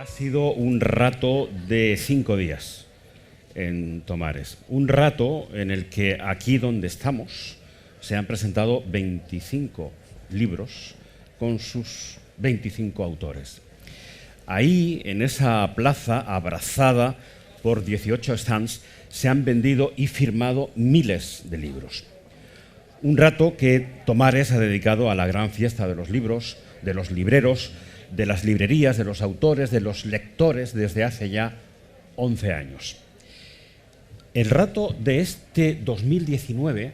sido un rato de 5 días en Tomares. Un rato en el que aquí donde estamos se han presentado 25 libros con sus 25 autores. Ahí, en esa plaza abrazada por 18 stands, se han vendido y firmado miles de libros. Un rato que Tomares ha dedicado a la gran fiesta de los libros, de los libreros, de las librerías, de los autores, de los lectores desde hace ya 11 años. El rato de este 2019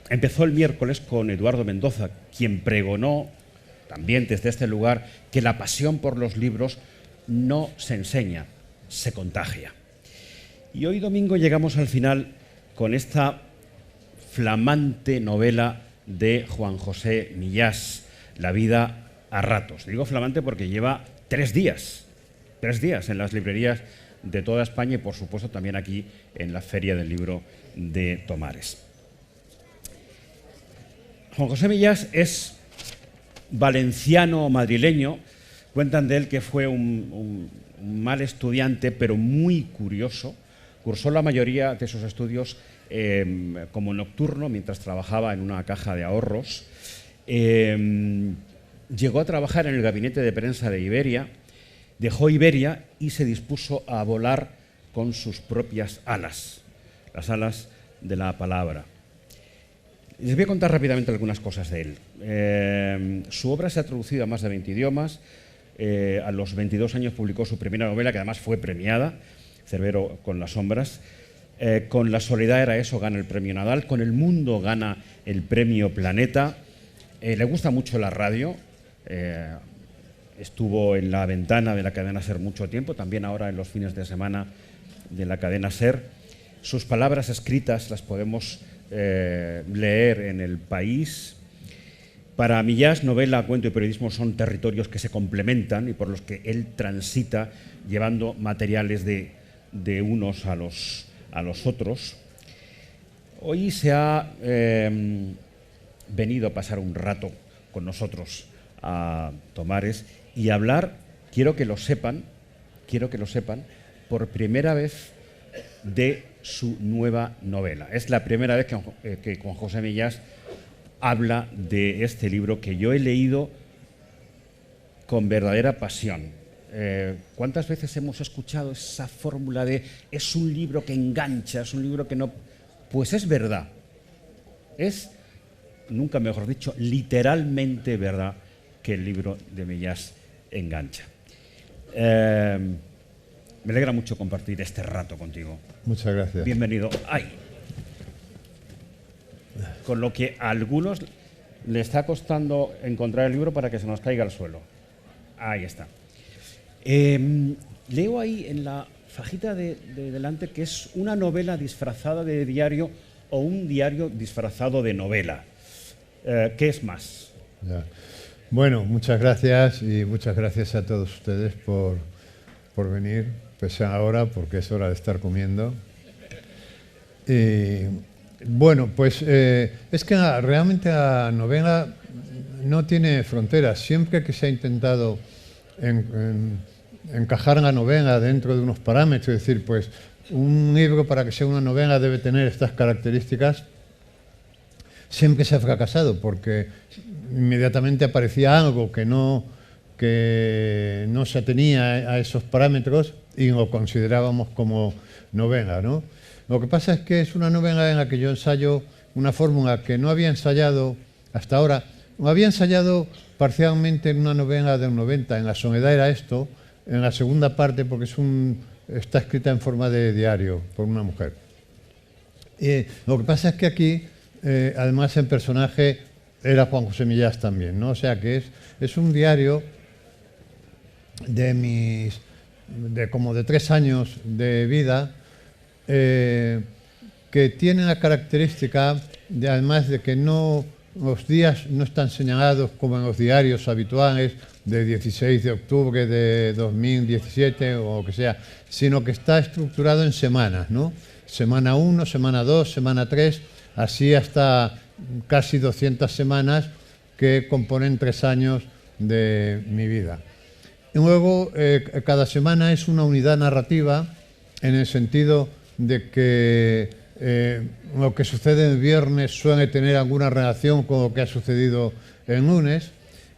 empezó el miércoles con Eduardo Mendoza, quien pregonó también desde este lugar que la pasión por los libros no se enseña, se contagia. Y hoy domingo llegamos al final con esta flamante novela de Juan José Millás, La vida a ratos. Digo flamante porque lleva 3 días en las librerías de toda España y por supuesto también aquí en la Feria del Libro de Tomares. Juan José Millás es valenciano madrileño. Cuentan de él que fue un mal estudiante pero muy curioso. Cursó la mayoría de sus estudios como nocturno mientras trabajaba en una caja de ahorros. Llegó a trabajar en el gabinete de prensa de Iberia, dejó Iberia y se dispuso a volar con sus propias alas, las alas de la palabra. Les voy a contar rápidamente algunas cosas de él. Su obra se ha traducido a más de 20 idiomas. A los 22 años publicó su primera novela, que además fue premiada, Cerbero con las sombras. Con La soledad era eso gana el premio Nadal. Con El mundo gana el premio Planeta. Le gusta mucho la radio. Estuvo en La ventana de la cadena SER mucho tiempo, también ahora en los fines de semana de la cadena SER. Sus palabras escritas las podemos leer en El País. Para Millás, novela, cuento y periodismo son territorios que se complementan y por los que él transita llevando materiales de unos a los otros. Hoy se ha venido a pasar un rato con nosotros a Tomares y hablar, quiero que lo sepan, por primera vez de su nueva novela. Es la primera vez que Juan José Millás habla de este libro que yo he leído con verdadera pasión. ¿Cuántas veces hemos escuchado esa fórmula de es un libro que engancha, es un libro que no...? Pues es verdad. Es, nunca mejor dicho, literalmente verdad que el libro de Millás engancha. Me alegra mucho compartir este rato contigo. Muchas gracias. Bienvenido. ¡Ay! Con lo que a algunos le está costando encontrar el libro para que se nos caiga al suelo. Ahí está. Leo ahí en la fajita de delante que es una novela disfrazada de diario o un diario disfrazado de novela. ¿Qué es más? Ya. Bueno, muchas gracias y muchas gracias a todos ustedes por venir, pese a ahora, porque es hora de estar comiendo. Y, bueno, pues es que realmente la novela no tiene fronteras. Siempre que se ha intentado encajar la novela dentro de unos parámetros, es decir, pues un libro para que sea una novela debe tener estas características, siempre se ha fracasado porque inmediatamente aparecía algo que no se atenía a esos parámetros y lo considerábamos como novela, ¿no? Lo que pasa es que es una novela en la que yo ensayo una fórmula que no había ensayado hasta ahora. Lo había ensayado parcialmente en una novela del 90, en La soledad era esto, en la segunda parte porque está escrita en forma de diario por una mujer. Lo que pasa es que aquí, además, el personaje era Juan José Millás también, ¿no? O sea que es un diario como de 3 años de vida que tiene la característica de, además de que los días no están señalados como en los diarios habituales de 16 de octubre de 2017 o lo que sea, sino que está estructurado en semanas, ¿no? Semana 1, semana 2, semana 3, así hasta casi 200 semanas que componen 3 años de mi vida. Y luego, cada semana es una unidad narrativa en el sentido de que lo que sucede el viernes suele tener alguna relación con lo que ha sucedido el lunes,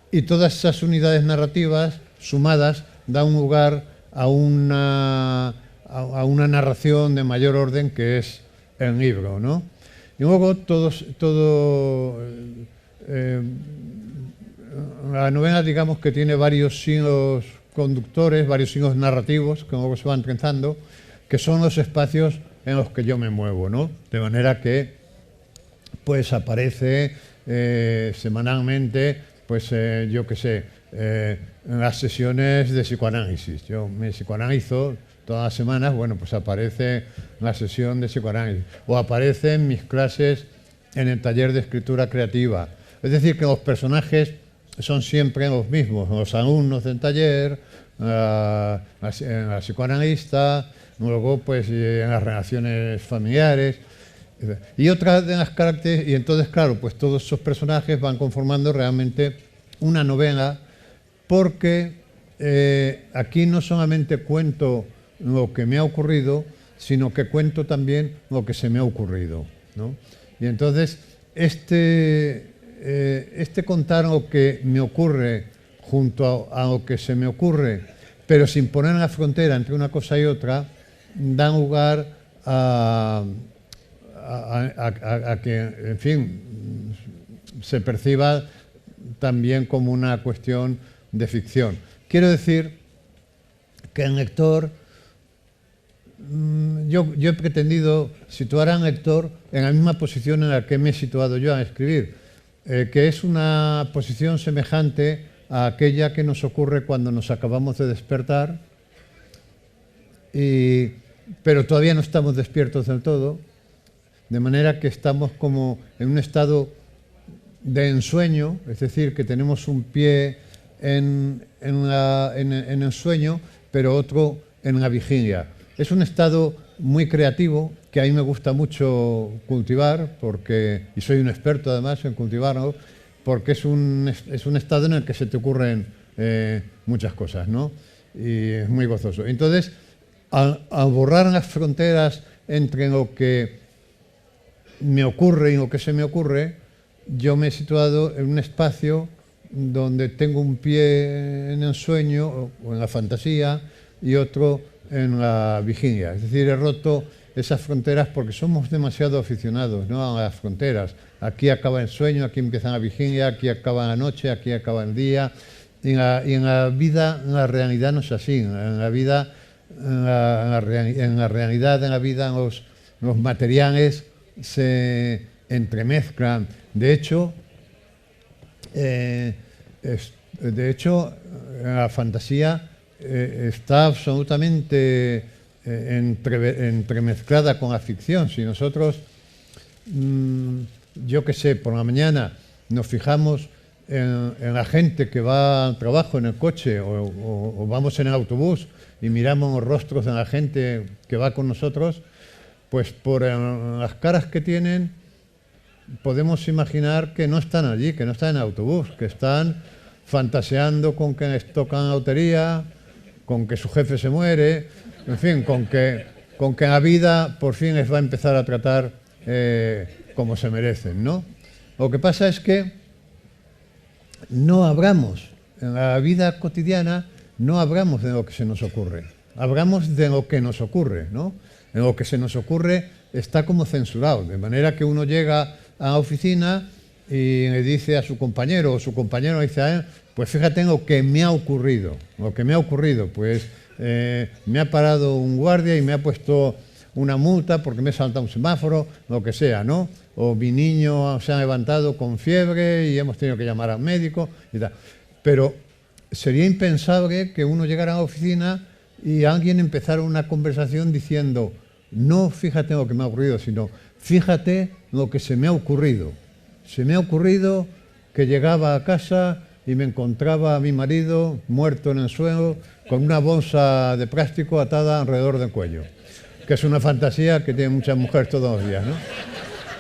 y todas esas unidades narrativas sumadas dan lugar a una narración de mayor orden que es el libro, ¿no? Y luego la novela, digamos que tiene varios hilos conductores, varios hilos narrativos que luego se van trenzando, que son los espacios en los que yo me muevo, ¿no? De manera que pues aparece semanalmente, pues yo qué sé, en las sesiones de psicoanálisis. Yo me psicoanalizo todas las semanas, bueno, pues aparece la sesión de psicoanálisis, o aparece en mis clases en el taller de escritura creativa. Es decir, que los personajes son siempre los mismos, los alumnos del taller, la psicoanalista, luego pues en las relaciones familiares. Y otra de las características, y entonces claro, pues todos esos personajes van conformando realmente una novela, porque aquí no solamente cuento lo que me ha ocurrido, sino que cuento también lo que se me ha ocurrido, ¿no? Y entonces este contar lo que me ocurre junto a lo que se me ocurre, pero sin poner la frontera entre una cosa y otra, da lugar a que, en fin, se perciba también como una cuestión de ficción. Quiero decir que el lector, yo he pretendido situar al lector en la misma posición en la que me he situado yo a escribir, que es una posición semejante a aquella que nos ocurre cuando nos acabamos de despertar, pero todavía no estamos despiertos del todo, de manera que estamos como en un estado de ensueño, es decir, que tenemos un pie en el sueño, pero otro en la vigilia. Es un estado muy creativo que a mí me gusta mucho cultivar, y soy un experto además en cultivarlo, porque es un estado en el que se te ocurren muchas cosas, ¿no? Y es muy gozoso. Entonces, al borrar las fronteras entre lo que me ocurre y lo que se me ocurre, yo me he situado en un espacio donde tengo un pie en el sueño o en la fantasía y otro en la vigilia. Es decir, he roto esas fronteras porque somos demasiado aficionados, ¿no?, a las fronteras. Aquí acaba el sueño, aquí empieza la vigilia, aquí acaba la noche, aquí acaba el día. Y en la vida, en la realidad no es así. En la vida, en la realidad, en la vida, los materiales se entremezclan. De hecho, la fantasía está absolutamente entremezclada con la ficción. Si nosotros, yo qué sé, por la mañana nos fijamos en la gente que va al trabajo en el coche o vamos en el autobús y miramos los rostros de la gente que va con nosotros, pues por las caras que tienen podemos imaginar que no están allí, que no están en el autobús, que están fantaseando con que les tocan la lotería, con que su jefe se muere, en fin, con que la vida por fin les va a empezar a tratar como se merecen, ¿no? Lo que pasa es que no hablamos, en la vida cotidiana no hablamos de lo que se nos ocurre, hablamos de lo que nos ocurre, ¿no? En lo que se nos ocurre está como censurado, de manera que uno llega a la oficina y le dice a su compañero, o su compañero le dice a él, pues fíjate en lo que me ha ocurrido. Lo que me ha ocurrido, pues me ha parado un guardia y me ha puesto una multa porque me he saltado un semáforo, lo que sea, ¿no? O mi niño se ha levantado con fiebre y hemos tenido que llamar al médico y tal. Pero sería impensable que uno llegara a la oficina y alguien empezara una conversación diciendo, no fíjate en lo que me ha ocurrido, sino fíjate lo que se me ha ocurrido. Se me ha ocurrido que llegaba a casa y me encontraba a mi marido muerto en el suelo con una bolsa de plástico atada alrededor del cuello, que es una fantasía que tienen muchas mujeres todos los días, ¿no?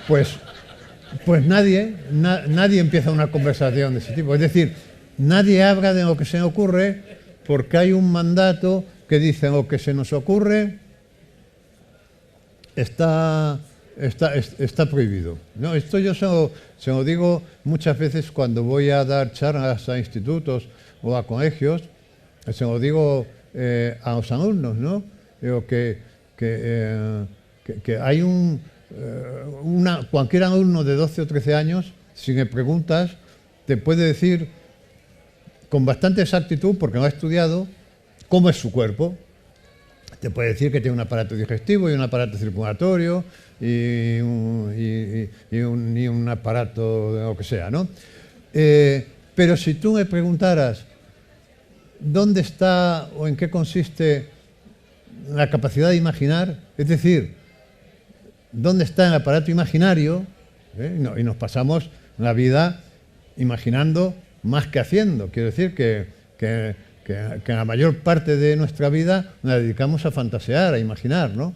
Pues nadie empieza una conversación de ese tipo. Es decir, nadie habla de lo que se le ocurre porque hay un mandato que dice lo que se nos ocurre está prohibido, ¿no? Esto yo se lo digo muchas veces cuando voy a dar charlas a institutos o a colegios, se lo digo a los alumnos, ¿no? Digo que hay cualquier alumno de 12 o 13 años, si me preguntas, te puede decir con bastante exactitud, porque no ha estudiado, cómo es su cuerpo. Te puede decir que tiene un aparato digestivo y un aparato circulatorio y un aparato de lo que sea, ¿no? Pero si tú me preguntaras dónde está o en qué consiste la capacidad de imaginar, es decir, dónde está el aparato imaginario, y nos pasamos la vida imaginando más que haciendo. Quiero decir que la mayor parte de nuestra vida la dedicamos a fantasear, a imaginar, ¿no?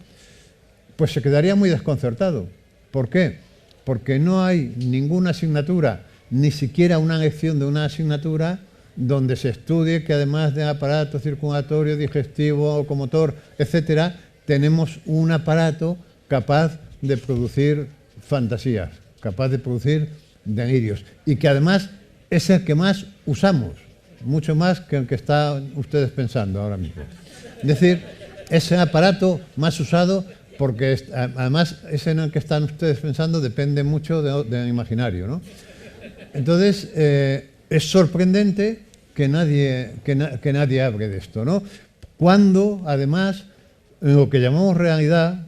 Pues se quedaría muy desconcertado. ¿Por qué? Porque no hay ninguna asignatura, ni siquiera una lección de una asignatura donde se estudie que además del aparato circulatorio, digestivo, locomotor, etcétera, tenemos un aparato capaz de producir fantasías, capaz de producir delirios, y que además es el que más usamos, mucho más que el que están ustedes pensando ahora mismo. Es decir, es el aparato más usado porque además ese en el que están ustedes pensando depende mucho del imaginario, ¿no? Entonces, es sorprendente que nadie hable de esto, ¿no? Cuando, además, lo que llamamos realidad,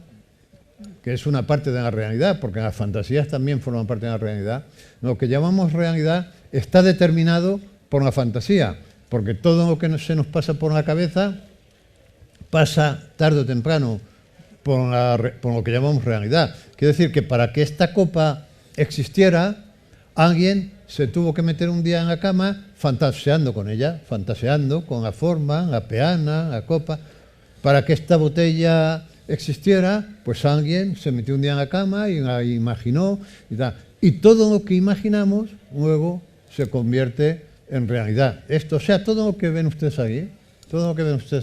que es una parte de la realidad, porque las fantasías también forman parte de la realidad, lo que llamamos realidad está determinado por la fantasía, porque todo lo que se nos pasa por la cabeza pasa tarde o temprano por lo que llamamos realidad. Quiere decir que para que esta copa existiera, alguien se tuvo que meter un día en la cama fantaseando con ella, fantaseando con la forma, la peana, la copa. Para que esta botella existiera, pues alguien se metió un día en la cama y la imaginó y tal. Y todo lo que imaginamos luego se convierte en realidad. Esto, o sea, todo lo que ven ustedes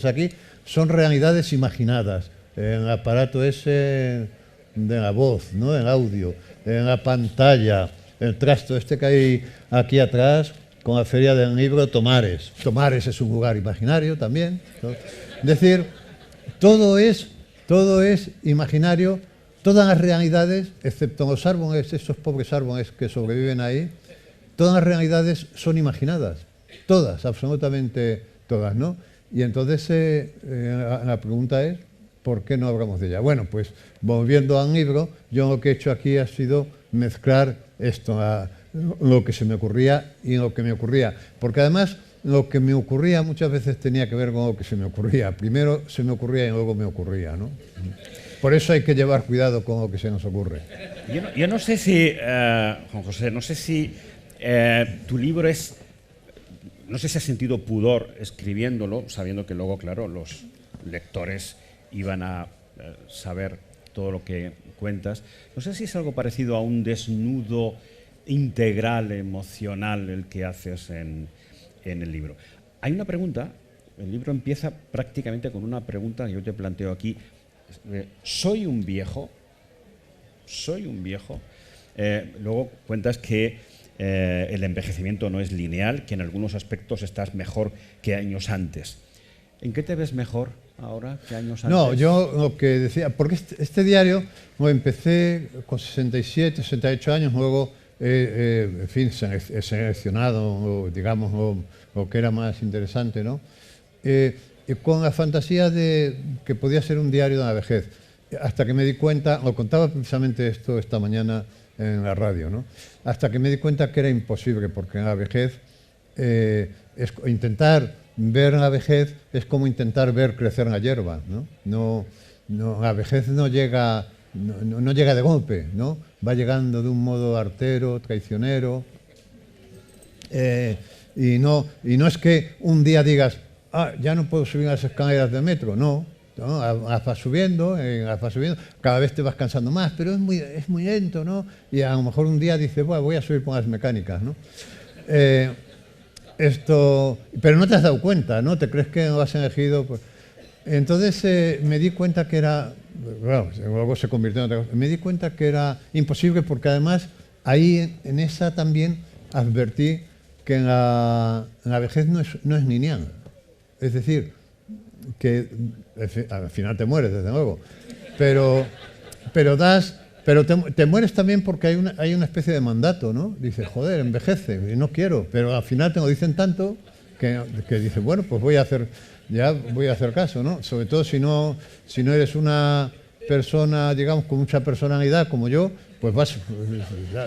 aquí, son realidades imaginadas en el aparato ese de la voz, ¿no? El audio, en la pantalla, el trasto este que hay aquí atrás con la feria del libro Tomares. Tomares es un lugar imaginario también, ¿no? Es decir, todo es imaginario, todas las realidades, excepto los árboles, esos pobres árboles que sobreviven ahí, todas las realidades son imaginadas, todas, absolutamente todas, ¿no? Y entonces la pregunta es, ¿por qué no hablamos de ella? Bueno, pues volviendo al libro, yo lo que he hecho aquí ha sido mezclar esto, lo que se me ocurría y lo que me ocurría. Porque además lo que me ocurría muchas veces tenía que ver con lo que se me ocurría. Primero se me ocurría y luego me ocurría, ¿no? Por eso hay que llevar cuidado con lo que se nos ocurre. Yo no sé si, Juan José, no sé si tu libro es... No sé si has sentido pudor escribiéndolo, sabiendo que luego, claro, los lectores iban a saber todo lo que cuentas. No sé si es algo parecido a un desnudo integral, emocional, el que haces en el libro. Hay una pregunta, el libro empieza prácticamente con una pregunta que yo te planteo aquí. ¿Soy un viejo? ¿Soy un viejo? Luego cuentas que el envejecimiento no es lineal, que en algunos aspectos estás mejor que años antes. ¿En qué te ves mejor ahora que años antes? No, yo lo que decía, porque este diario lo empecé con 67, 68 años, luego en fin, he seleccionado, digamos, lo que era más interesante, ¿no? Con la fantasía de que podía ser un diario de la vejez, hasta que me di cuenta, lo contaba precisamente esto esta mañana en la radio, ¿no? Hasta que me di cuenta que era imposible, porque en la vejez, intentar ver la vejez es como intentar ver crecer la hierba, ¿no? La vejez no llega de golpe, ¿no? Va llegando de un modo artero, traicionero, y no es que un día digas, ya no puedo subir las escaleras del metro, no, vas subiendo, cada vez te vas cansando más, pero es muy lento, ¿no? Y a lo mejor un día dices, bueno, voy a subir por las mecánicas, ¿no? esto, pero no te has dado cuenta, ¿no? Te crees que no has elegido. Pues. Entonces me di cuenta que era, bueno, luego se convirtió en otra cosa, me di cuenta que era imposible porque además ahí en esa también advertí que en la vejez no es Ninian. Es decir, que al final te mueres, desde luego, pero te mueres también porque hay una especie de mandato, ¿no? Dices, joder, envejece, y no quiero, pero al final te lo dicen tanto que dices, bueno, pues voy a hacer caso, ¿no? Sobre todo si no eres una persona, digamos, con mucha personalidad como yo, pues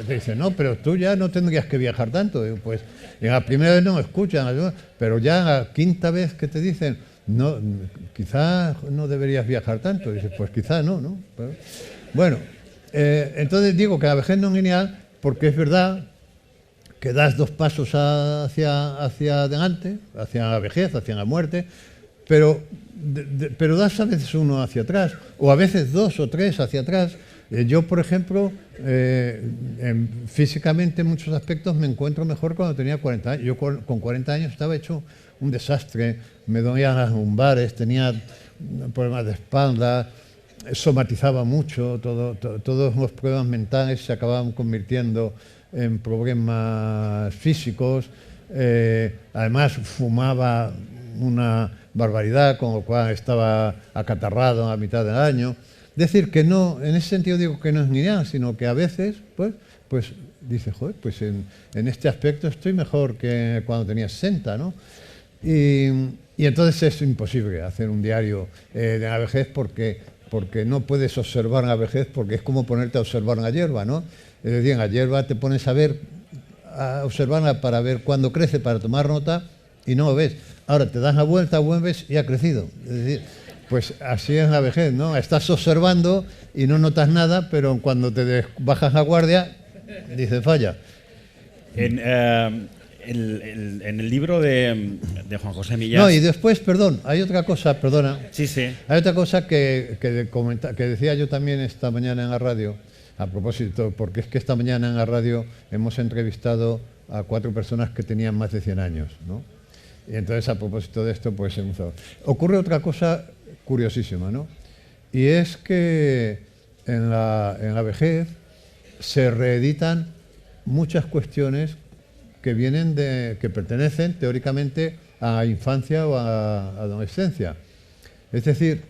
te dicen, no, pero tú ya no tendrías que viajar tanto. Pues en la primera vez no me escuchan, pero ya en la quinta vez que te dicen, no, quizás no deberías viajar tanto. Dices, pues quizás no, ¿no? Pero, bueno, entonces digo que la vejez no es lineal porque es verdad que das 2 pasos hacia adelante, hacia la vejez, hacia la muerte, pero das a veces uno hacia atrás, o a veces 2 o 3 hacia atrás. Yo, por ejemplo, físicamente en muchos aspectos me encuentro mejor cuando tenía 40 años. Yo con 40 años estaba hecho un desastre, me dolían las lumbares, tenía problemas de espalda, somatizaba mucho, todos los problemas mentales se acababan convirtiendo en problemas físicos, además fumaba una barbaridad, con lo cual estaba acatarrado a mitad del año. Es decir, que no, en ese sentido digo que no es lineal, sino que a veces, pues dice, joder, pues en este aspecto estoy mejor que cuando tenía 60, ¿no? Y entonces es imposible hacer un diario de la vejez porque no puedes observar la vejez, porque es como ponerte a observar una hierba, ¿no? Es decir, en la hierba te pones a observarla para ver cuándo crece, para tomar nota, y no lo ves. Ahora te das la vuelta, vuelves y ha crecido. Es decir, pues así es la vejez, ¿no? Estás observando y no notas nada, pero cuando te bajas la guardia, dices, falla. En el libro de Juan José Millás... No, y después, perdón, hay otra cosa, perdona. Sí, sí. Hay otra cosa que decía yo también esta mañana en la radio, a propósito, porque es que esta mañana en la radio hemos entrevistado a 4 personas que tenían más de 100 años, ¿no? Y entonces, a propósito de esto, pues ocurre otra cosa curiosísima, ¿no? Y es que en la vejez se reeditan muchas cuestiones que pertenecen teóricamente a la infancia o a la adolescencia. Es decir,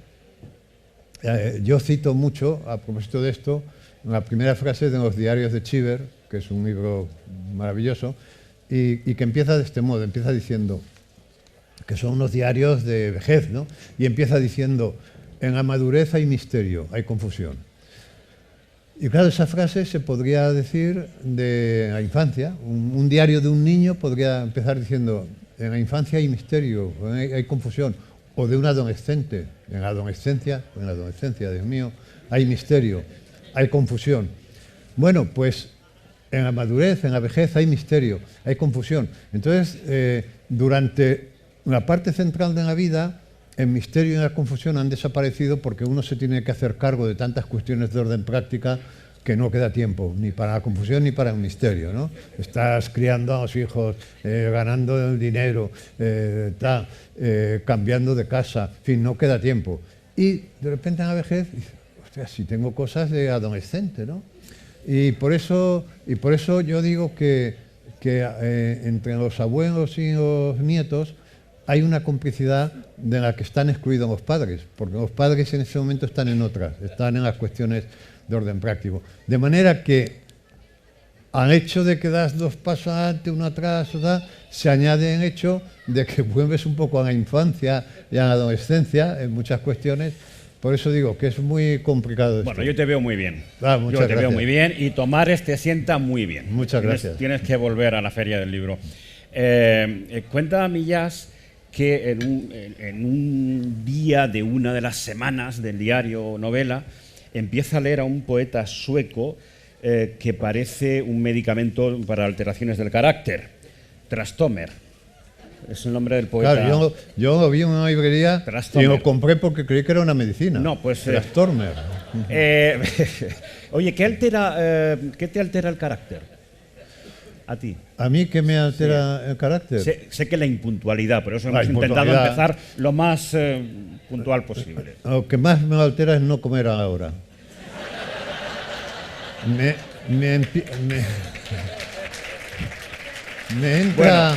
yo cito mucho, a propósito de esto, la primera frase de los diarios de Cheever, que es un libro maravilloso, y que empieza de este modo, empieza diciendo que son unos diarios de vejez, ¿no? Y empieza diciendo, en la madurez hay misterio, hay confusión. Y claro, esa frase se podría decir de la infancia. Un diario de un niño podría empezar diciendo, en la infancia hay misterio, hay confusión. O de un adolescente, en la adolescencia, Dios mío, hay misterio, hay confusión. Bueno, pues en la madurez, en la vejez hay misterio, hay confusión. Entonces, durante la parte central de la vida, el misterio y la confusión han desaparecido porque uno se tiene que hacer cargo de tantas cuestiones de orden práctica que no queda tiempo ni para la confusión ni para el misterio, ¿no? Estás criando a los hijos, ganando el dinero, cambiando de casa, en fin, no queda tiempo. Y de repente en la vejez, hostia, si tengo cosas de adolescente, ¿no? Y por eso yo digo que entre los abuelos y los nietos hay una complicidad de la que están excluidos los padres, porque los padres en ese momento están en otras, están en las cuestiones de orden práctico. De manera que al hecho de que das 2 pasos adelante, 1 atrás, se añade el hecho de que vuelves un poco a la infancia y a la adolescencia en muchas cuestiones. Por eso digo que es muy complicado esto. Bueno, yo te veo muy bien. Muchas gracias. Veo muy bien y Tomares te sienta muy bien. Muchas gracias. Tienes que volver a la Feria del Libro. Cuenta Millás que en un día de una de las semanas del diario novela empieza a leer a un poeta sueco que parece un medicamento para alteraciones del carácter, Trastommer. Es el nombre del poeta. Claro, yo lo vi en una librería y lo compré porque creí que era una medicina. No, pues... Trastormer. Oye, ¿qué te altera el carácter? a ti? ¿A mí qué me altera el carácter? Sé que la impuntualidad, por eso La hemos intentado impuntualidad. empezar lo más puntual posible. Lo que más me altera es no comer a la hora. Me entra... Bueno,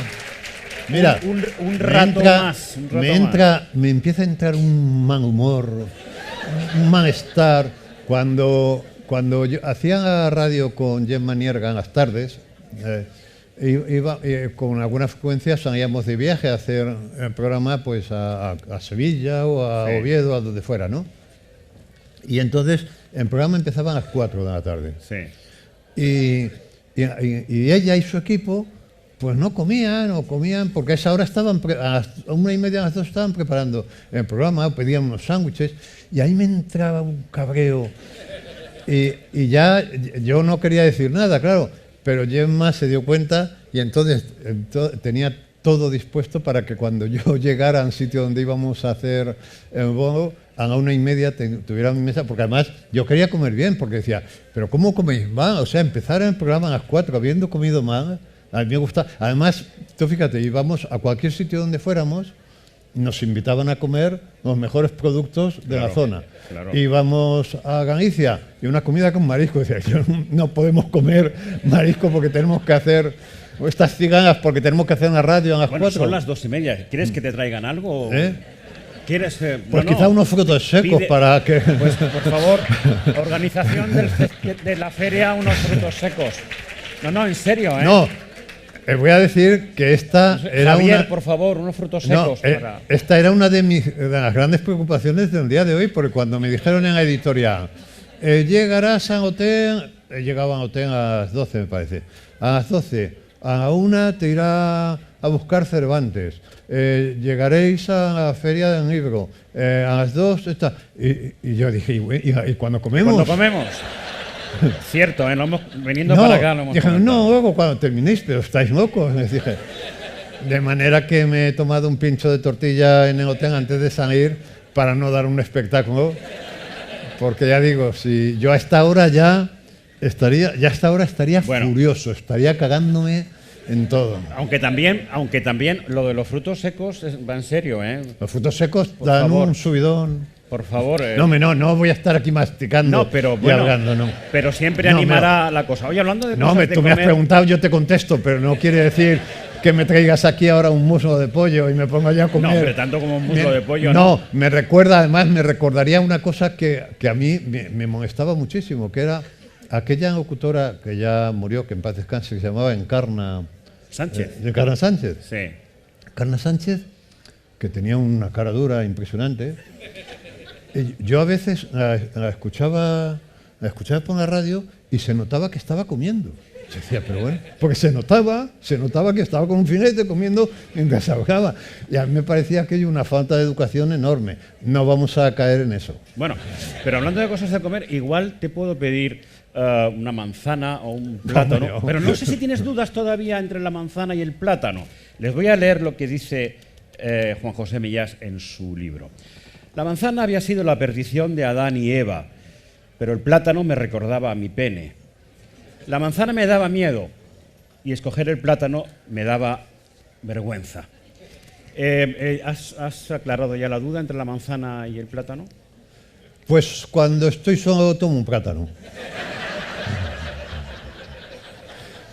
mira, un rato más. Un rato me empieza a entrar un mal humor, un malestar. Cuando yo hacía radio con Gemma Nierga en las tardes, con alguna frecuencia salíamos de viaje a hacer el programa pues a Sevilla o a Oviedo, a donde fuera, ¿no? Y entonces el programa empezaba a las 4 de la tarde. Sí. Y ella y su equipo pues no comían, porque a esa hora estaban, a las 1:30, a las 2 estaban preparando el programa, pedían unos sándwiches, y ahí me entraba un cabreo. Y ya yo no quería decir nada, claro, pero Gemma se dio cuenta y entonces tenía todo dispuesto para que cuando yo llegara al sitio donde íbamos a hacer el bolo, a la 1:30 tuviera mi mesa, porque además yo quería comer bien, porque decía, pero ¿cómo coméis mal? O sea, empezar el programa a las 4 habiendo comido mal, a mí me gusta. Además, tú fíjate, íbamos a cualquier sitio donde fuéramos, nos invitaban a comer los mejores productos de la zona. Claro. Íbamos a Galicia y una comida con marisco. Decía, no podemos comer marisco porque tenemos que hacer estas ciganas, porque tenemos que hacer una radio a las 4. Son las 2:30. ¿Quieres que te traigan algo? ¿Quieres? Pues quizá unos frutos secos para que... Pues por favor, organización de la feria, unos frutos secos. No, en serio, ¿eh? No. Voy a decir que esta era Javier, por favor, unos frutos secos. Esta era una de las grandes preocupaciones del día de hoy, porque cuando me dijeron en la editorial, llegarás a hotel, llegaba a hotel a las 12, me parece, a las 12, a la 1 te irá a buscar Cervantes, llegaréis a la feria del libro, a las 2, y yo dije, ¿y cuando comemos? ¿Cuándo comemos? Cierto, lo hemos veniendo para acá. Lo hemos dijeron, no, luego cuando terminéis, pero estáis locos. Les dije. De manera que me he tomado un pincho de tortilla en el hotel antes de salir para no dar un espectáculo. Porque ya digo, si yo a esta hora estaría furioso, estaría cagándome en todo. Aunque también lo de los frutos secos va en serio, ¿eh? Los frutos secos dan un subidón. Por favor. No voy a estar aquí masticando y hablando, no. Pero siempre animará la cosa. Oye, hablando de cosas de tú me has preguntado, yo te contesto, pero no quiere decir que me traigas aquí ahora un muslo de pollo y me ponga ya a comer. No, pero tanto como un muslo de pollo, no. Me recordaría una cosa que a mí me molestaba muchísimo, que era aquella locutora que ya murió, que en paz descanse, que se llamaba Encarna Sánchez. Encarna Sánchez. Sí. Encarna Sánchez, que tenía una cara dura impresionante. Yo a veces la escuchaba por la radio y se notaba que estaba comiendo. Yo decía, pero bueno, porque se notaba que estaba con un filete comiendo mientras hablaba. Y a mí me parecía aquello una falta de educación enorme. No vamos a caer en eso. Bueno, pero hablando de cosas de comer, igual te puedo pedir una manzana o un plátano. Pero no sé si tienes dudas todavía entre la manzana y el plátano. Les voy a leer lo que dice Juan José Millás en su libro. La manzana había sido la perdición de Adán y Eva, pero el plátano me recordaba a mi pene. La manzana me daba miedo y escoger el plátano me daba vergüenza. ¿Has aclarado ya la duda entre la manzana y el plátano? Pues cuando estoy solo tomo un plátano.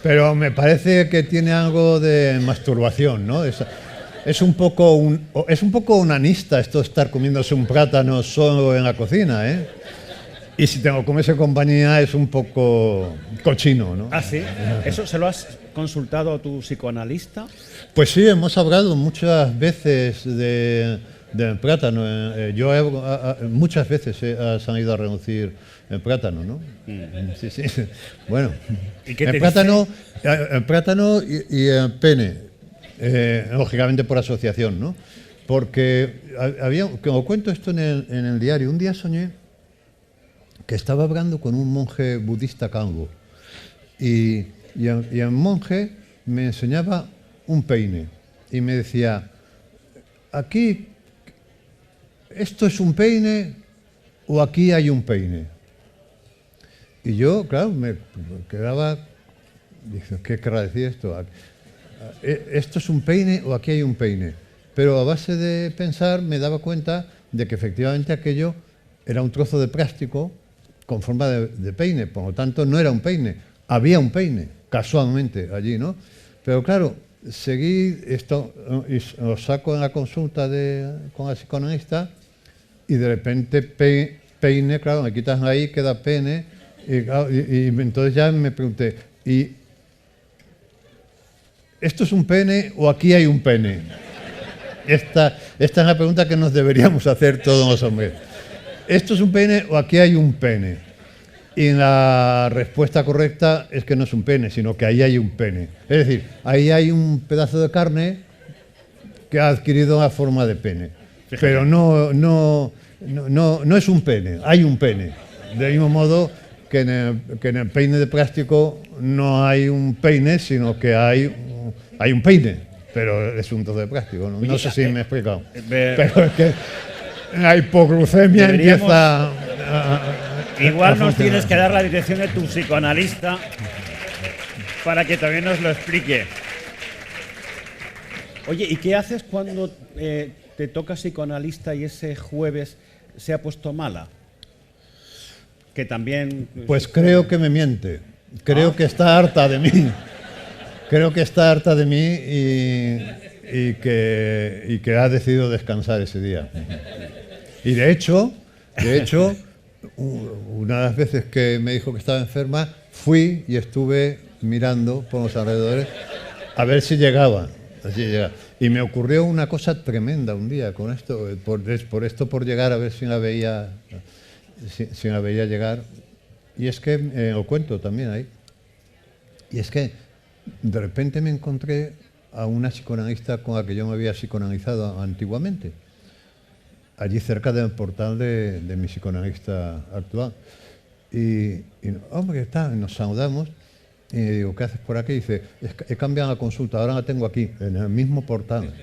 Pero me parece que tiene algo de masturbación, ¿no? Es un poco onanista esto de estar comiéndose un plátano solo en la cocina, ¿eh? Y si te lo comes en compañía es un poco cochino, ¿no? ¿Ah, sí? ¿Eso se lo has consultado a tu psicoanalista? Pues sí, hemos hablado muchas veces del plátano. Muchas veces ha salido a reducir el plátano, ¿no? Sí. Bueno, ¿Y qué el plátano y el pene. Lógicamente por asociación, ¿no? Porque como cuento esto en el diario, un día soñé que estaba hablando con un monje budista calvo y el monje me enseñaba un peine y me decía, aquí, ¿esto es un peine o aquí hay un peine? Y yo, claro, me quedaba Dice, ¿qué querrá decir esto? ¿Esto es un peine o aquí hay un peine? Pero a base de pensar me daba cuenta de que efectivamente aquello era un trozo de plástico con forma de peine, por lo tanto no era un peine, había un peine, casualmente allí, ¿no? Pero claro, seguí esto, y lo saco en la consulta con la psicoanalista y de repente peine, claro, me quitas ahí, queda pene, y entonces ya me pregunté, ¿y esto es un pene o aquí hay un pene? Esta es la pregunta que nos deberíamos hacer todos los hombres. ¿Esto es un pene o aquí hay un pene? Y la respuesta correcta es que no es un pene, sino que ahí hay un pene. Es decir, ahí hay un pedazo de carne que ha adquirido la forma de pene. Fíjate. Pero no es un pene, hay un pene. Del mismo modo que en el peine de plástico no hay un peine, sino que hay un peine. Pero es un trozo de plástico, ¿no? No sé si me he explicado. Pero es que la hipoglucemia empieza igual nos tienes que dar la dirección de tu psicoanalista para que también nos lo explique. Oye, ¿y qué haces cuando te toca psicoanalista y ese jueves se ha puesto mala? Que también... Pues creo que me miente. Creo que está harta de mí. Creo que está harta de mí y que ha decidido descansar ese día. Y de hecho, una de las veces que me dijo que estaba enferma, fui y estuve mirando por los alrededores a ver si llegaba. Y me ocurrió una cosa tremenda un día con esto, por llegar a ver si la veía llegar. Y es que lo cuento también ahí. Y es que de repente me encontré a una psicoanalista con la que yo me había psicoanalizado antiguamente, allí cerca del portal de mi psicoanalista actual. Y hombre, ¿qué tal? Nos saludamos y digo, ¿qué haces por aquí? Y dice, he cambiado la consulta, ahora la tengo aquí, en el mismo portal,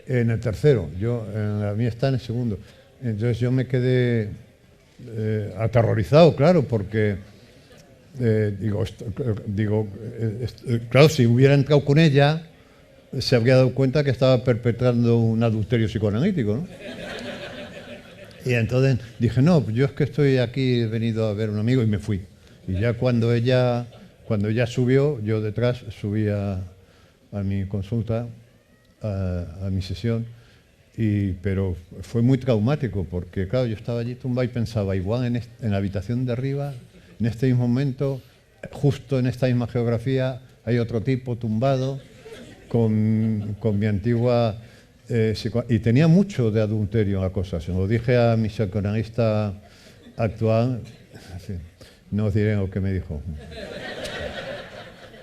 en el tercero, la mía está en el segundo. Entonces yo me quedé aterrorizado, claro, porque claro, si hubiera entrado con ella, se habría dado cuenta que estaba perpetrando un adulterio psicoanalítico, ¿no? Y entonces dije, no, yo es que estoy aquí, he venido a ver a un amigo y me fui. Y ya cuando ella subió, yo detrás subí a mi consulta, a mi sesión, pero fue muy traumático porque, claro, yo estaba allí tumbado y pensaba, igual en la habitación de arriba, en este mismo momento, justo en esta misma geografía, hay otro tipo tumbado con mi antigua... y tenía mucho de adulterio la cosa. Se lo dije a mi psicoanalista actual, no os diré lo que me dijo.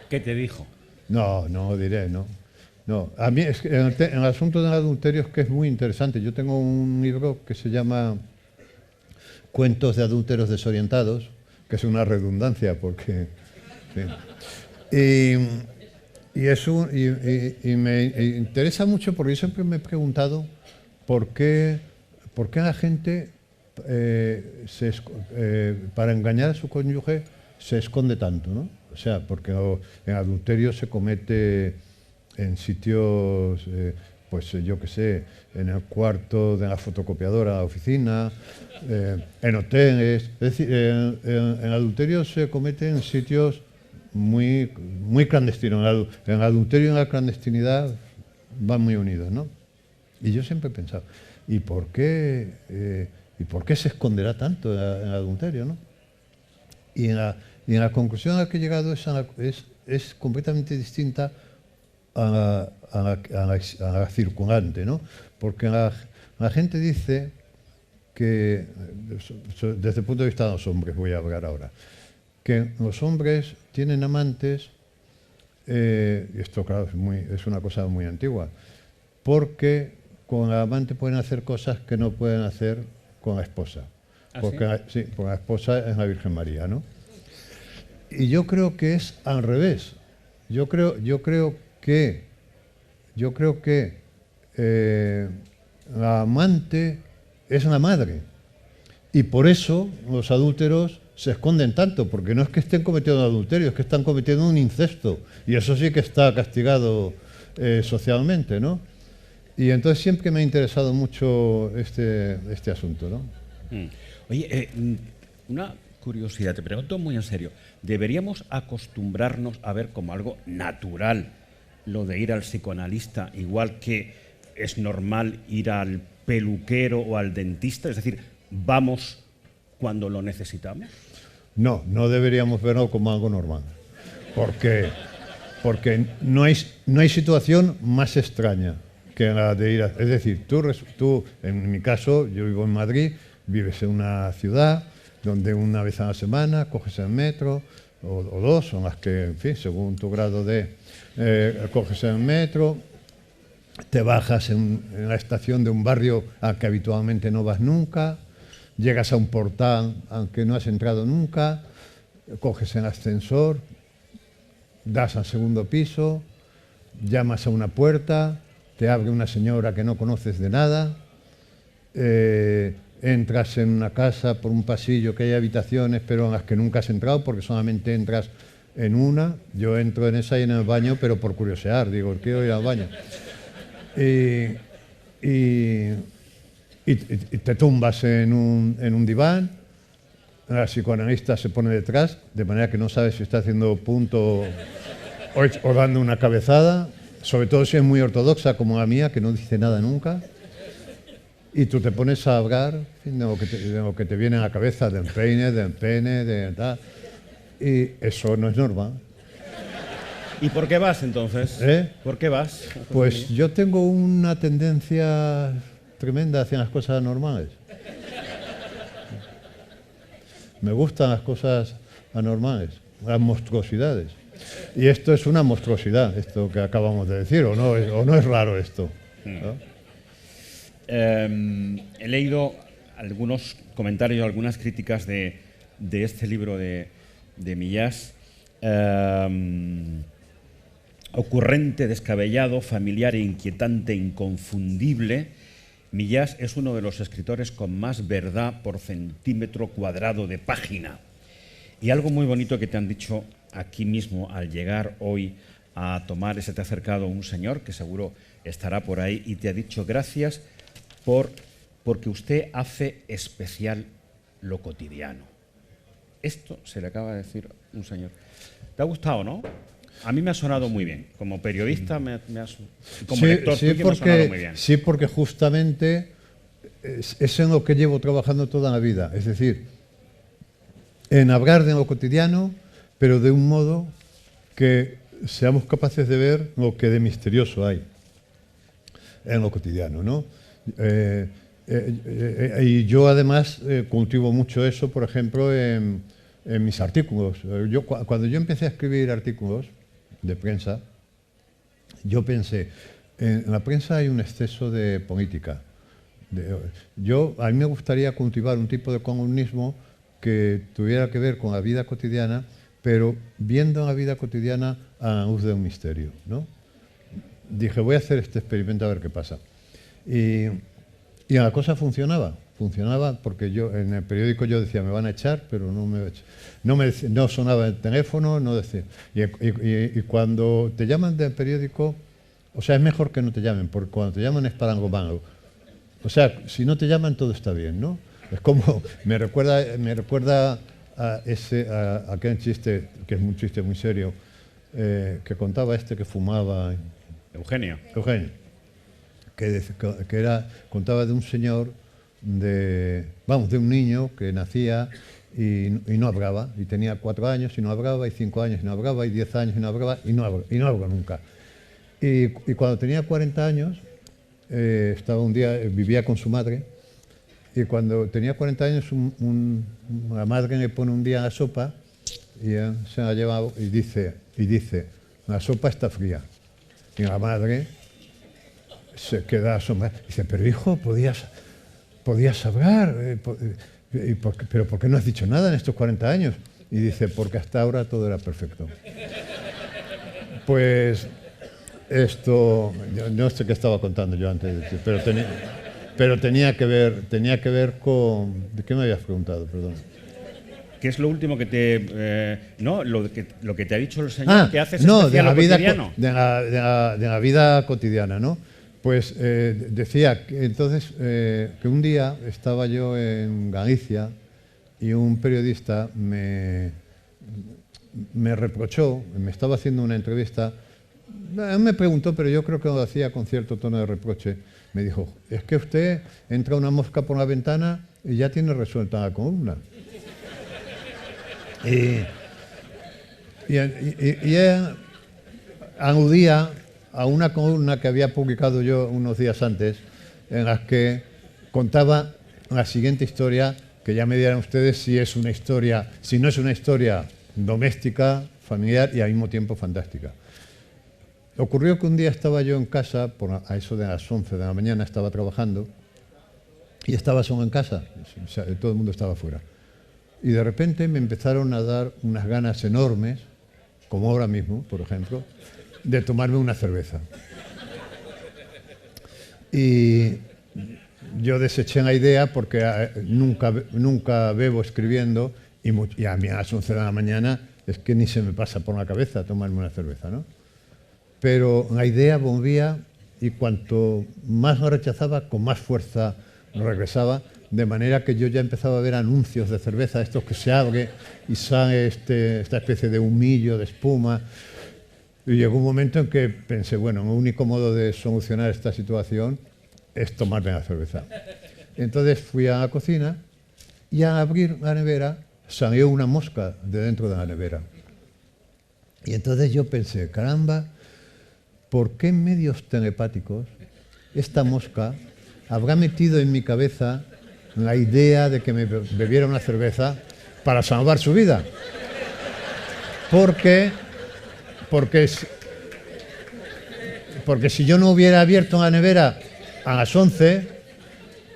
¿Qué te dijo? No lo diré, no. A mí es que en el asunto del adulterio es que es muy interesante. Yo tengo un libro que se llama Cuentos de adúlteros desorientados, que es una redundancia porque... Sí. Y me interesa mucho porque yo siempre me he preguntado por qué la gente para engañar a su cónyuge se esconde tanto, ¿no? O sea, porque en adulterio se comete en sitios, pues yo qué sé, en el cuarto de la fotocopiadora de la oficina, en hoteles. Es decir, en adulterio se comete en sitios muy clandestinos. En el adulterio y en la clandestinidad van muy unidos, ¿no? Y yo siempre he pensado, ¿y por qué se esconderá tanto en el adulterio, ¿no? Y en la conclusión a la que he llegado es completamente distinta a la circundante, ¿no? Porque la gente dice que, desde el punto de vista de los hombres, voy a hablar ahora, que los hombres tienen amantes, y esto claro es una cosa muy antigua, porque con el amante pueden hacer cosas que no pueden hacer con la esposa. Porque sí, porque la esposa es la Virgen María, ¿no? Y yo creo que es al revés. Yo creo que la amante es la madre. Y por eso los adúlteros se esconden tanto, porque no es que estén cometiendo adulterio, es que están cometiendo un incesto, y eso sí que está castigado socialmente, ¿no? Y entonces siempre me ha interesado mucho este asunto, ¿no? Oye, una curiosidad, te pregunto muy en serio. ¿Deberíamos acostumbrarnos a ver como algo natural lo de ir al psicoanalista, igual que es normal ir al peluquero o al dentista? Es decir, ¿vamos cuando lo necesitamos? No, no deberíamos verlo como algo normal, porque no hay situación más extraña que la de ir a... Es decir, tú, en mi caso, yo vivo en Madrid, vives en una ciudad donde una vez a la semana coges el metro, o dos, son las que, en fin, según tu grado de... coges el metro, te bajas en la estación de un barrio al que habitualmente no vas nunca, llegas a un portal al que no has entrado nunca, coges el ascensor, das al segundo piso, llamas a una puerta, te abre una señora que no conoces de nada, entras en una casa por un pasillo que hay habitaciones pero en las que nunca has entrado porque solamente entras en una. Yo entro en esa y en el baño, pero por curiosear, digo, quiero ir al baño. Y te tumbas en un diván, la psicoanalista se pone detrás, de manera que no sabes si está haciendo punto o dando una cabezada, sobre todo si es muy ortodoxa como la mía, que no dice nada nunca. Y tú te pones a hablar de lo que te viene a la cabeza, del peine, del pene, de tal. Y eso no es normal. ¿Y por qué vas entonces? ¿Por qué vas? Pues yo tengo una tendencia tremenda hacia las cosas anormales. Me gustan las cosas anormales, las monstruosidades. Y esto es una monstruosidad, esto que acabamos de decir, o no es raro esto, ¿no? He leído algunos comentarios, algunas críticas de este libro de Millás. Ocurrente, descabellado, familiar e inquietante, inconfundible, Millás es uno de los escritores con más verdad por centímetro cuadrado de página. Y algo muy bonito que te han dicho aquí mismo al llegar hoy a tomar, se te ha acercado un señor que seguro estará por ahí y te ha dicho gracias porque usted hace especial lo cotidiano. Esto se le acaba de decir un señor. ¿Te ha gustado, no? A mí me ha sonado muy bien. Como periodista, como lector tuyo, me ha sonado muy bien. Sí, porque justamente es en lo que llevo trabajando toda la vida. Es decir, en hablar de lo cotidiano, pero de un modo que seamos capaces de ver lo que de misterioso hay en lo cotidiano, ¿no? Y yo además cultivo mucho eso, por ejemplo, en mis artículos. Cuando yo empecé a escribir artículos de prensa, yo pensé, en la prensa hay un exceso de política. A mí me gustaría cultivar un tipo de columnismo que tuviera que ver con la vida cotidiana, pero viendo la vida cotidiana a la luz de un misterio, ¿no? Dije, voy a hacer este experimento a ver qué pasa. Y la cosa funcionaba porque yo en el periódico yo decía, me van a echar, pero no me echan. No sonaba el teléfono, no decía. Y cuando te llaman del periódico, o sea, es mejor que no te llamen, porque cuando te llaman es para algo malo. O sea, si no te llaman todo está bien, ¿no? Es como, me recuerda a aquel chiste, que es un chiste muy serio, que contaba que fumaba. Eugenio. Contaba de un señor, de un niño que nacía y no hablaba, y tenía 4 años y no hablaba, y 5 años y no hablaba, y 10 años y no hablaba, y no hablaba nunca. Y cuando tenía 40 años, vivía con su madre, y cuando tenía 40 años, la madre le pone un día la sopa, y él se la lleva y dice, la sopa está fría. Y la madre se queda asombrada. Dice, pero hijo, podías hablar, pero ¿por qué no has dicho nada en estos 40 años? Y dice, porque hasta ahora todo era perfecto. Pues esto, yo no sé qué estaba contando yo antes de decir, pero tenía que ver con... ¿De qué me habías preguntado? Perdón. ¿qué es lo último que te... no, lo que te ha dicho el señor que haces no, especial o cotidiano? De la vida cotidiana, ¿no? Pues decía que entonces que un día estaba yo en Galicia y un periodista me reprochó, me estaba haciendo una entrevista, me preguntó, pero yo creo que lo hacía con cierto tono de reproche. Me dijo, es que usted entra una mosca por la ventana y ya tiene resuelta la columna. Y él aludía a una columna que había publicado yo unos días antes, en la que contaba la siguiente historia, que ya me dirán ustedes si es una historia, si no es una historia doméstica, familiar y al mismo tiempo fantástica. Ocurrió que un día estaba yo en casa, a eso de las 11 de la mañana estaba trabajando, y estaba solo en casa, o sea, todo el mundo estaba fuera. Y de repente me empezaron a dar unas ganas enormes, como ahora mismo, por ejemplo, de tomarme una cerveza. Y yo deseché la idea porque nunca bebo escribiendo y a mí a las 11 de la mañana es que ni se me pasa por la cabeza tomarme una cerveza, ¿no? Pero la idea volvía y cuanto más lo rechazaba, con más fuerza regresaba, de manera que yo ya empezaba a ver anuncios de cerveza, estos que se abre y sale esta especie de humillo, de espuma. Y llegó un momento en que pensé, bueno, el único modo de solucionar esta situación es tomarme la cerveza. Entonces fui a la cocina y al abrir la nevera salió una mosca de dentro de la nevera. Y entonces yo pensé, caramba, ¿por qué medios telepáticos esta mosca habrá metido en mi cabeza la idea de que me bebiera una cerveza para salvar su vida? Porque si yo no hubiera abierto la nevera a las 11,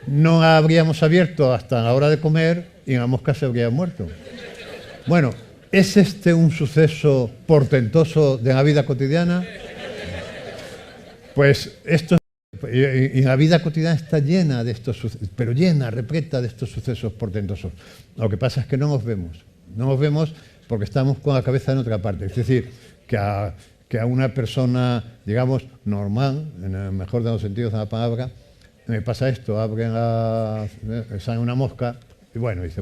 no la habríamos abierto hasta la hora de comer y la mosca se habría muerto. Bueno, ¿es este un suceso portentoso de la vida cotidiana? Pues esto, y la vida cotidiana está llena de estos sucesos, pero llena, repleta de estos sucesos portentosos. Lo que pasa es que no los vemos. No los vemos porque estamos con la cabeza en otra parte. Es decir, que a una persona, digamos, normal, en el mejor de los sentidos de la palabra, me pasa esto, sale una mosca, y bueno, dice,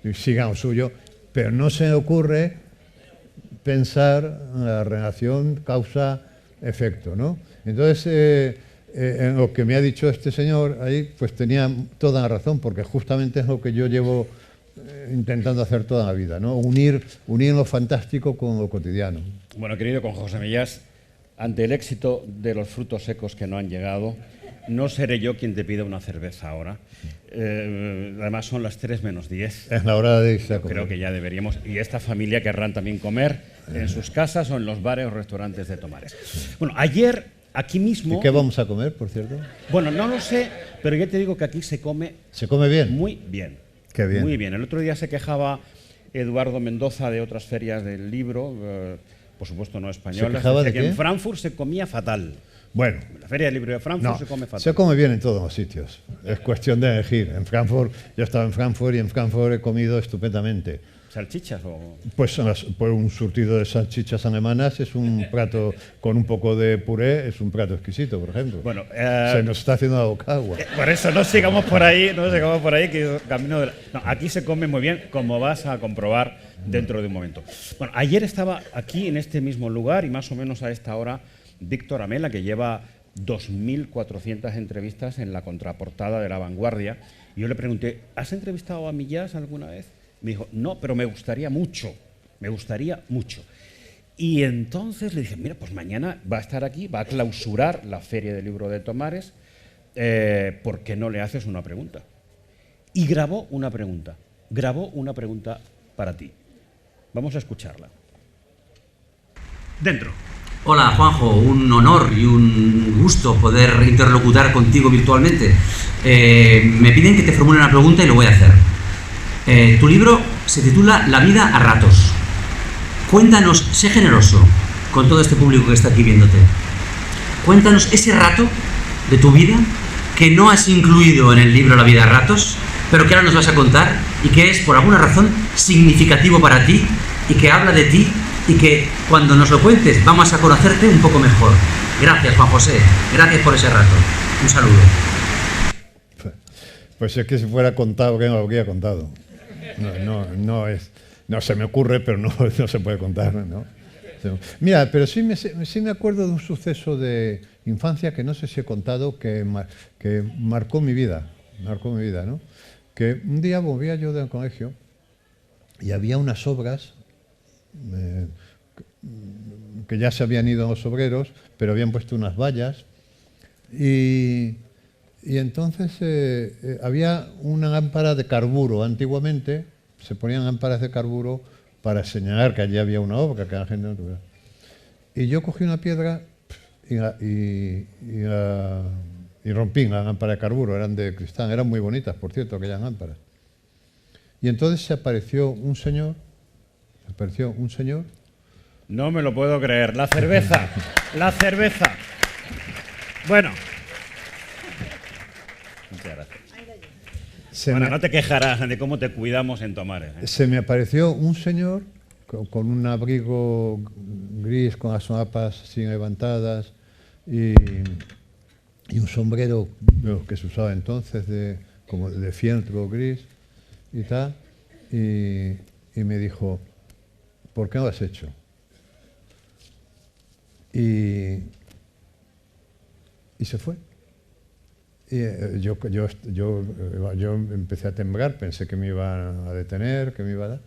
y siga lo suyo, pero no se le ocurre pensar en la relación causa-efecto, ¿no? Entonces, en lo que me ha dicho este señor ahí, pues tenía toda la razón, porque justamente es lo que yo llevo intentando hacer toda la vida, ¿no? Unir lo fantástico con lo cotidiano. Bueno, querido con José Millás, ante el éxito de los frutos secos que no han llegado, no seré yo quien te pida una cerveza ahora. Además son las 3 menos 10. Es la hora de irse a comer. Creo que ya deberíamos. Y esta familia querrán también comer en sus casas o en los bares o restaurantes de Tomares. Bueno, ayer aquí mismo... ¿Y qué vamos a comer, por cierto? Bueno, no lo sé, pero ya te digo que aquí se come... ¿Se come bien? Muy bien. Qué bien. Muy bien. El otro día se quejaba Eduardo Mendoza de otras ferias del libro, por supuesto no españolas. ¿Se quejaba de que qué? en Frankfurt se comía fatal. Bueno. En la feria del libro de Frankfurt se come fatal. Se come bien en todos los sitios. Es cuestión de elegir. En Frankfurt, yo he estado en Frankfurt y en Frankfurt he comido estupendamente. ¿Salchichas o...? Pues un surtido de salchichas alemanas es un plato con un poco de puré, es un plato exquisito, por ejemplo. Bueno, se nos está haciendo la boca agua. Por eso no sigamos por ahí, que camino de no, aquí se come muy bien, como vas a comprobar dentro de un momento. Bueno, ayer estaba aquí en este mismo lugar y más o menos a esta hora Víctor Amela, que lleva 2.400 entrevistas en la contraportada de La Vanguardia, y yo le pregunté, ¿has entrevistado a Millás alguna vez? Me dijo, no, pero me gustaría mucho. Y entonces le dije, mira, pues mañana va a estar aquí, va a clausurar la Feria del Libro de Tomares, ¿por qué no le haces una pregunta? Y grabó una pregunta para ti. Vamos a escucharla. Dentro. Hola Juanjo, un honor y un gusto poder interlocutar contigo virtualmente. Me piden que te formule una pregunta y lo voy a hacer. Tu libro se titula La vida a ratos. Cuéntanos, sé generoso con todo este público que está aquí viéndote. Cuéntanos ese rato de tu vida que no has incluido en el libro La vida a ratos, pero que ahora nos vas a contar y que es por alguna razón significativo para ti y que habla de ti y que cuando nos lo cuentes vamos a conocerte un poco mejor. Gracias, Juan José. Gracias por ese rato. Un saludo. Pues es que si fuera contado, ¿qué me habría contado? No se me ocurre, pero no se puede contar, ¿no? Mira, pero sí me acuerdo de un suceso de infancia que no sé si he contado, que marcó mi vida, ¿no? Que un día volvía yo del colegio y había unas obras que ya se habían ido los obreros, pero habían puesto unas vallas y entonces había una lámpara de carburo. Antiguamente se ponían lámparas de carburo para señalar que allí había una obra, que la gente no tuviera. Y yo cogí una piedra y rompí la lámpara de carburo, eran de cristal, eran muy bonitas, por cierto, aquellas lámparas. Y entonces se apareció un señor. No me lo puedo creer. La cerveza, la cerveza. Bueno. Muchas gracias. No te quejarás de cómo te cuidamos en Tomares, ¿eh? Se me apareció un señor con un abrigo gris, con las solapas así levantadas y un sombrero que se usaba entonces, como de fieltro gris y tal. Y me dijo, ¿por qué no lo has hecho? Y se fue. Y yo empecé a temblar, pensé que me iba a detener, que me iba a dar.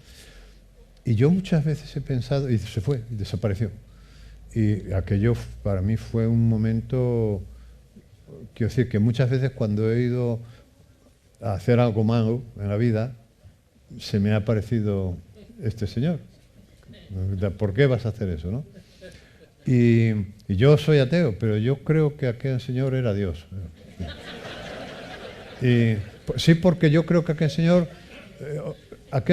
Y yo muchas veces he pensado, y se fue, y desapareció. Y aquello para mí fue un momento, quiero decir, que muchas veces cuando he ido a hacer algo malo en la vida, se me ha aparecido este señor. ¿Por qué vas a hacer eso, no? Y yo soy ateo, pero yo creo que aquel señor era Dios. Y, sí, porque yo creo que aquel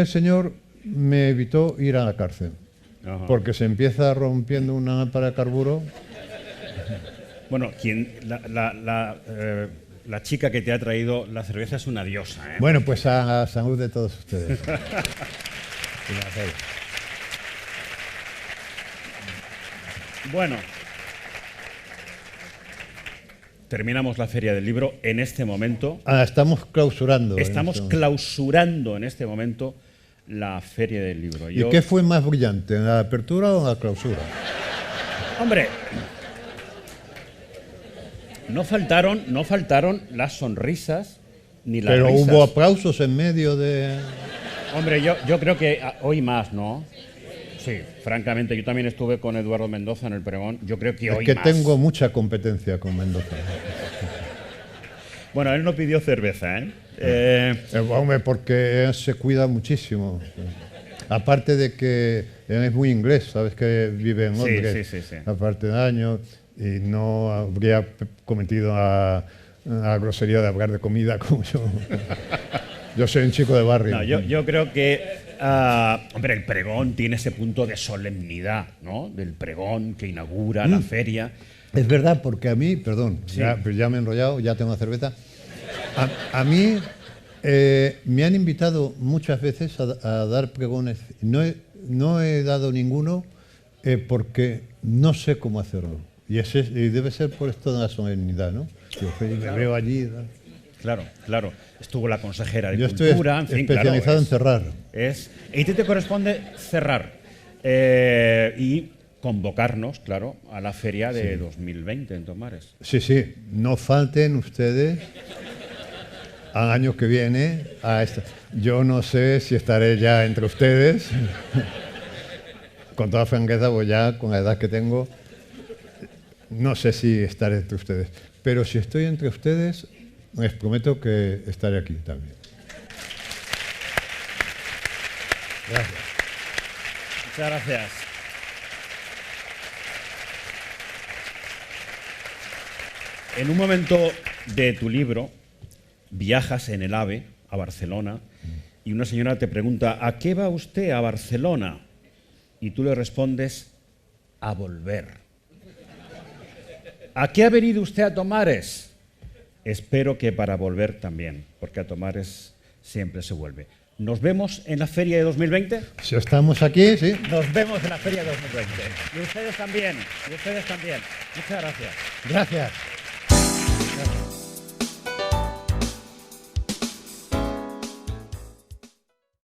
señor me evitó ir a la cárcel. Ajá. Porque se empieza rompiendo una lámpara de carburo. Bueno, la chica que te ha traído la cerveza es una diosa, ¿eh? Bueno, pues a salud de todos ustedes. Bueno, terminamos la Feria del Libro en este momento. Estamos clausurando. Estamos clausurando en este momento la Feria del Libro. ¿Y qué fue más brillante, en la apertura o en la clausura? Hombre, no faltaron las sonrisas ni las risas. Pero hubo aplausos en medio de... Hombre, yo creo que hoy más, ¿no? Sí, francamente, yo también estuve con Eduardo Mendoza en el pregón. Yo creo que hoy más. Es que tengo mucha competencia con Mendoza. Bueno, él no pidió cerveza, ¿eh? Hombre, porque él se cuida muchísimo. Aparte de que él es muy inglés, sabes que vive en Londres. Sí. Aparte de años, y no habría cometido la grosería de hablar de comida como yo. Yo soy un chico de barrio. No, yo creo que, hombre, el pregón tiene ese punto de solemnidad, ¿no? Del pregón que inaugura la feria. Es verdad, porque a mí, perdón, Sí. ya me he enrollado, ya tengo cerveza. A mí me han invitado muchas veces a dar pregones. No he dado ninguno porque no sé cómo hacerlo. Y debe ser por esto de la solemnidad, ¿no? Yo me veo allí. ¿no? Claro. Estuvo la consejera de Yo Cultura, estoy en fin, especializado en cerrar. Y a ti te corresponde cerrar y convocarnos, claro, a la feria de 2020 en Tomares. Sí, no falten ustedes al año que viene a esta. Yo no sé si estaré ya entre ustedes. Con toda franqueza, pues ya con la edad que tengo, no sé si estaré entre ustedes. Pero si estoy entre ustedes, les prometo que estaré aquí también. Gracias. Muchas gracias. En un momento de tu libro, viajas en el AVE a Barcelona y una señora te pregunta, ¿a qué va usted a Barcelona? Y tú le respondes, a volver. ¿A qué ha venido usted a Tomares? Espero que para volver también, porque a Tomares siempre se vuelve. ¿Nos vemos en la feria de 2020? Si estamos aquí, sí. Nos vemos en la feria de 2020. Y ustedes también. Y ustedes también. Muchas gracias. Gracias.